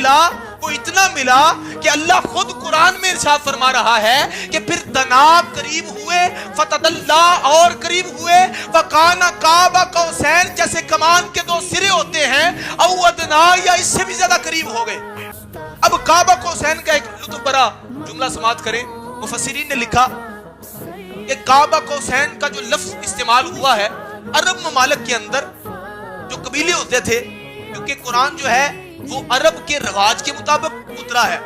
ملا وہ اتنا ملا کہ اللہ خود قرآن میں ارشاد فرما رہا ہے کہ پھر تناب قریب ہوئے، فتدلا اور قریب ہوئے، وکان قاب قوسین جیسے کمان کے دو سرے ہوتے ہیں، او ادنا یا اس سے بھی زیادہ قریب ہو گئے۔ اب قاب قوسین کا ایک لطف بھرا جملہ سماعت کریں۔ مفسرین نے لکھا کہ قاب قوسین کا جو لفظ استعمال ہوا ہے عرب ممالک کے اندر جو قبیلے ہوتے تھے، کیونکہ قرآن جو ہے وہ عرب کے رواج کے مطابق اترا ہے،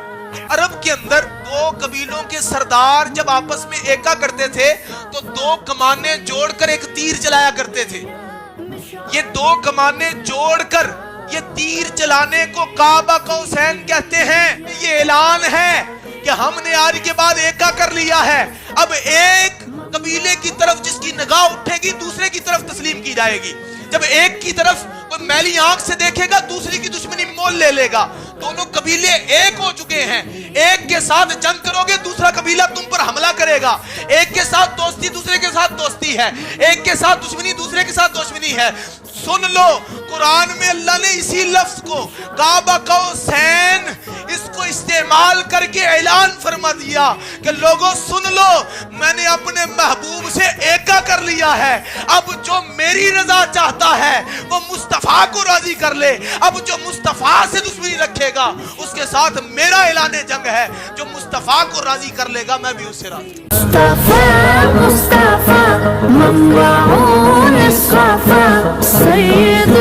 عرب کے اندر دو قبیلوں کے سردار جب آپس میں ایکا کرتے تھے تو دو کمانیں جوڑ کر ایک تیر چلایا کرتے تھے۔ یہ دو کمانیں جوڑ کر یہ تیر چلانے کو قاب قوسین کہتے ہیں۔ یہ اعلان ہے کہ ہم نے آج کے بعد ایکا کر لیا ہے، اب ایک قبیلے کی طرف جس کی نگاہ اٹھے گی دوسرے کی طرف تسلیم کی جائے گی۔ جب ایک کی طرف کوئی میلی آنکھ سے دیکھے گا دوسری کی دشمنی مول لے لے گا۔ دونوں قبیلے ایک ہو چکے ہیں، ایک کے ساتھ جنگ کرو گے دوسرا قبیلہ تم پر حملہ کرے گا، ایک کے ساتھ دوستی دوسرے کے ساتھ دوستی ہے، ایک کے ساتھ دشمنی دوسرے کے ساتھ دشمنی ہے۔ سن لو قرآن میں اللہ نے اسی لفظ کو قاب قوسین اس کو استعمال کر کے اعلان فرما دیا کہ لوگوں سن لو، میں نے اپنے محبوب سے ایکا کر لیا ہے، اب جو میری رضا چاہتا ہے وہ مصطفیٰ کو راضی کر لے، اب جو مصطفیٰ سے دشمنی رکھے گا اس کے ساتھ میرا اعلان جنگ ہے، جو مصطفیٰ کو راضی کر لے گا میں بھی اس سے راضی۔ مصطفیٰ منبع الصفا سید